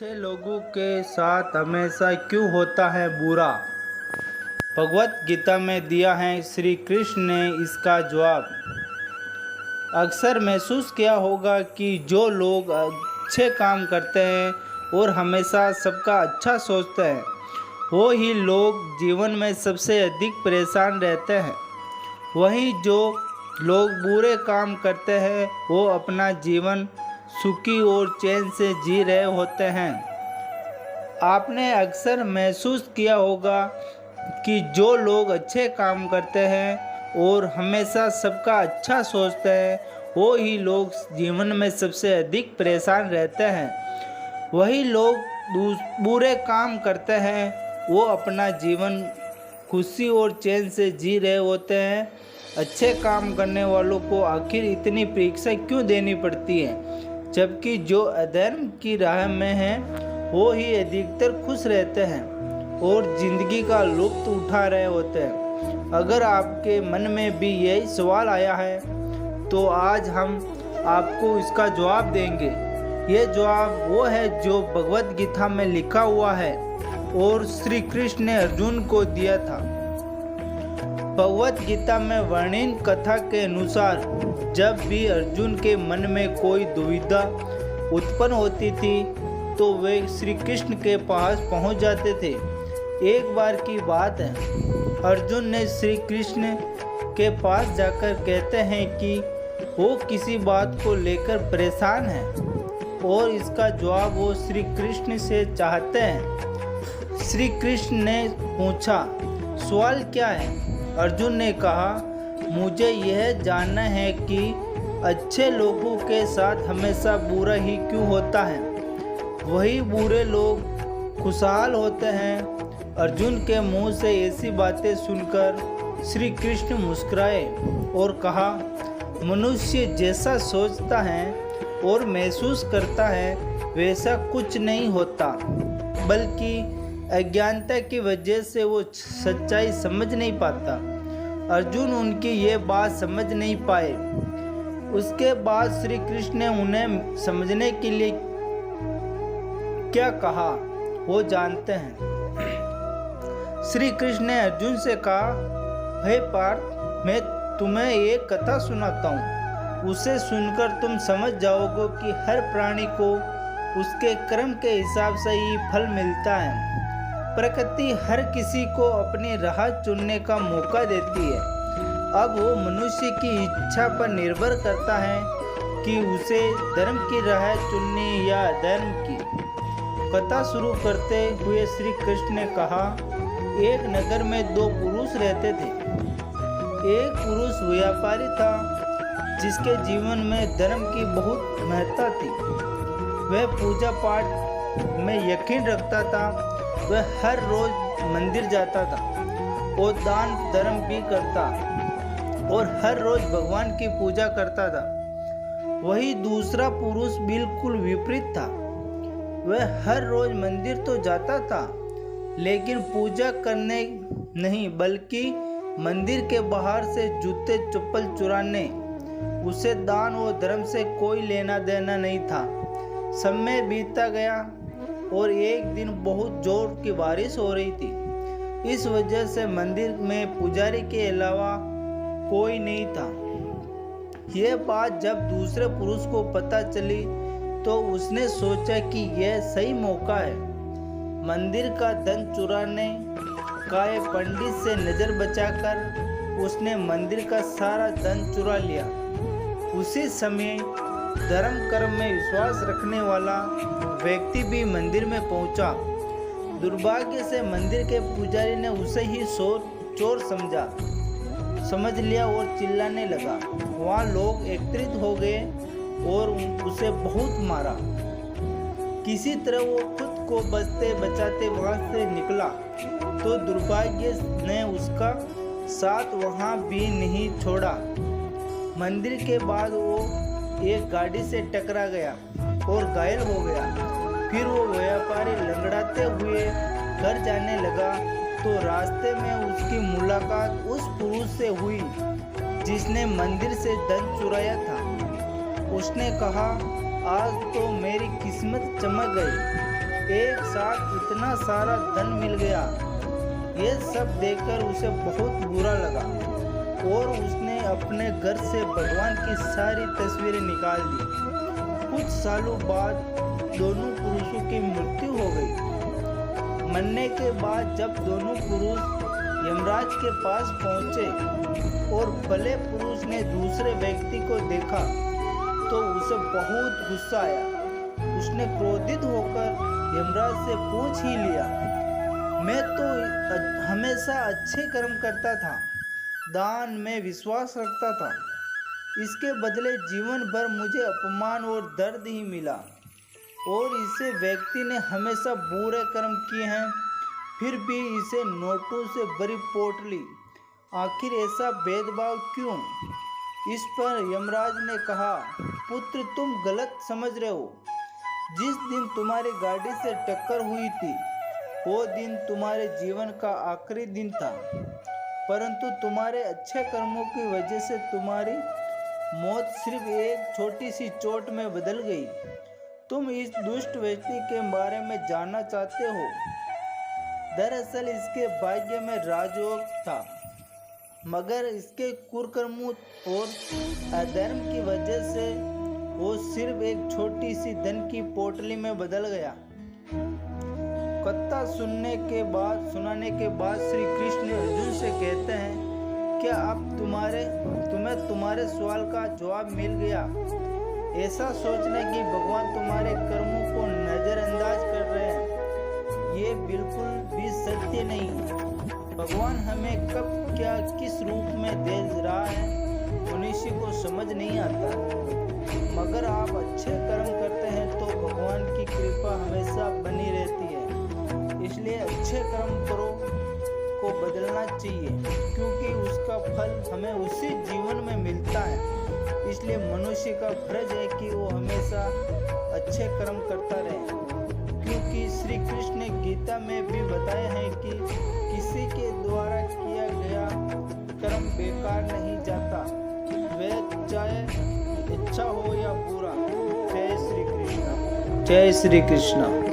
अच्छे लोगों के साथ हमेशा क्यों होता है बुरा? भगवत गीता में दिया है श्री कृष्ण ने इसका जवाब। अक्सर महसूस किया होगा कि जो लोग अच्छे काम करते हैं और हमेशा सबका अच्छा सोचते हैं, वो ही लोग जीवन में सबसे अधिक परेशान रहते हैं। वहीं जो लोग बुरे काम करते हैं वो अपना जीवन सुखी और चैन से जी रहे होते हैं। आपने अक्सर महसूस किया होगा कि जो लोग अच्छे काम करते हैं और हमेशा सबका अच्छा सोचते हैं, वो ही लोग जीवन में सबसे अधिक परेशान रहते हैं। वही लोग बुरे काम करते हैं, वो अपना जीवन खुशी और चैन से जी रहे होते हैं। अच्छे काम करने वालों को आखिर इतनी परीक्षा क्यों देनी पड़ती है, जबकि जो अधर्म की राह में हैं वो ही अधिकतर खुश रहते हैं और ज़िंदगी का लुत्फ़ उठा रहे होते हैं। अगर आपके मन में भी यही सवाल आया है तो आज हम आपको इसका जवाब देंगे। ये जवाब वो है जो भगवत गीता में लिखा हुआ है और श्री कृष्ण ने अर्जुन को दिया था। भगवत गीता में वर्णित कथा के अनुसार जब भी अर्जुन के मन में कोई दुविधा उत्पन्न होती थी तो वे श्री कृष्ण के पास पहुंच जाते थे। एक बार की बात है, अर्जुन ने श्री कृष्ण के पास जाकर कहते हैं कि वो किसी बात को लेकर परेशान है और इसका जवाब वो श्री कृष्ण से चाहते हैं। श्री कृष्ण ने पूछा, सवाल क्या है? अर्जुन ने कहा, मुझे यह जानना है कि अच्छे लोगों के साथ हमेशा बुरा ही क्यों होता है, वही बुरे लोग खुशहाल होते हैं। अर्जुन के मुंह से ऐसी बातें सुनकर श्री कृष्ण मुस्कुराए और कहा, मनुष्य जैसा सोचता है और महसूस करता है वैसा कुछ नहीं होता, बल्कि अज्ञानता की वजह से वो सच्चाई समझ नहीं पाता। अर्जुन उनकी ये बात समझ नहीं पाए। उसके बाद श्री कृष्ण ने उन्हें समझने के लिए क्या कहा वो जानते हैं। श्री कृष्ण ने अर्जुन से कहा, हे पार्थ, मैं तुम्हें एक कथा सुनाता हूँ। उसे सुनकर तुम समझ जाओगे कि हर प्राणी को उसके कर्म के हिसाब से ही फल मिलता है। प्रकृति हर किसी को अपनी राह चुनने का मौका देती है। अब वो मनुष्य की इच्छा पर निर्भर करता है कि उसे धर्म की राह चुननी या अधर्म की। कथा शुरू करते हुए श्री कृष्ण ने कहा, एक नगर में दो पुरुष रहते थे। एक पुरुष व्यापारी था जिसके जीवन में धर्म की बहुत महत्ता थी। वह पूजा पाठ में यकीन रखता था। वह हर रोज मंदिर जाता था और दान धर्म भी करता और हर रोज भगवान की पूजा करता था। वही दूसरा पुरुष बिल्कुल विपरीत था। वह हर रोज मंदिर तो जाता था, लेकिन पूजा करने नहीं, बल्कि मंदिर के बाहर से जूते चप्पल चुराने। उसे दान और धर्म से कोई लेना देना नहीं था। समय बीतता गया और एक दिन बहुत जोर की बारिश हो रही थी। इस वजह से मंदिर में पुजारी के अलावा कोई नहीं था। यह बात जब दूसरे पुरुष को पता चली तो उसने सोचा कि यह सही मौका है मंदिर का धन चुराने का। एक पंडित से नजर बचाकर उसने मंदिर का सारा धन चुरा लिया। उसी समय धर्म कर्म में विश्वास रखने वाला व्यक्ति भी मंदिर में पहुंचा। दुर्भाग्य से मंदिर के पुजारी ने उसे ही चोर समझ लिया और चिल्लाने लगा। वहाँ लोग एकत्रित हो गए और उसे बहुत मारा। किसी तरह वो खुद को बचते बचाते वहाँ से निकला तो दुर्भाग्य ने उसका साथ वहाँ भी नहीं छोड़ा। मंदिर के बाद वो एक गाड़ी से टकरा गया और घायल हो गया। फिर वो व्यापारी लंगड़ाते हुए घर जाने लगा तो रास्ते में उसकी मुलाकात उस पुरुष से हुई जिसने मंदिर से धन चुराया था। उसने कहा, आज तो मेरी किस्मत चमक गई। एक साथ इतना सारा धन मिल गया। ये सब देखकर उसे बहुत बुरा लगा और उसने अपने घर से भगवान की सारी तस्वीरें निकाल दी। कुछ सालों बाद दोनों पुरुषों की मृत्यु हो गई। मरने के बाद जब दोनों पुरुष यमराज के पास पहुंचे और भले पुरुष ने दूसरे व्यक्ति को देखा तो उसे बहुत गुस्सा आया। उसने क्रोधित होकर यमराज से पूछ ही लिया, मैं तो हमेशा अच्छे कर्म करता था, दान में विश्वास रखता था, इसके बदले जीवन भर मुझे अपमान और दर्द ही मिला और इसे व्यक्ति ने हमेशा बुरे कर्म किए हैं, फिर भी इसे नोटों से भरी पोटली, आखिर ऐसा भेदभाव क्यों? इस पर यमराज ने कहा, पुत्र तुम गलत समझ रहे हो। जिस दिन तुम्हारी गाड़ी से टक्कर हुई थी वो दिन तुम्हारे जीवन का आखिरी दिन था, परंतु तुम्हारे अच्छे कर्मों की वजह से तुम्हारी मौत सिर्फ एक छोटी सी चोट में बदल गई। तुम इस दुष्ट व्यक्ति के बारे में जानना चाहते हो? दरअसल इसके भाग्य में राजयोग था, मगर इसके कुकर्मों और अधर्म की वजह से वो सिर्फ एक छोटी सी धन की पोटली में बदल गया। कथा सुनाने के बाद श्री कृष्ण अर्जुन से कहते हैं, क्या अब तुम्हें तुम्हारे सवाल का जवाब मिल गया? ऐसा सोचना कि भगवान तुम्हारे कर्मों को नजरअंदाज कर रहे हैं, ये बिल्कुल भी सत्य नहीं। भगवान हमें कब क्या किस रूप में दे रहा है मनुष्य को समझ नहीं आता, मगर आप अच्छे कर्म करते हैं तो भगवान की कृपा हमेशा बनी रहती है। इसलिए अच्छे कर्म को बदलना चाहिए, क्योंकि उसका फल हमें उसी जीवन में मिलता है। इसलिए मनुष्य का फर्ज है कि वो हमेशा अच्छे कर्म करता रहे, क्योंकि श्री कृष्ण ने गीता में भी बताया है कि किसी के द्वारा किया गया कर्म बेकार नहीं जाता, वह चाहे अच्छा हो या बुरा। जय श्री कृष्ण। जय श्री कृष्ण।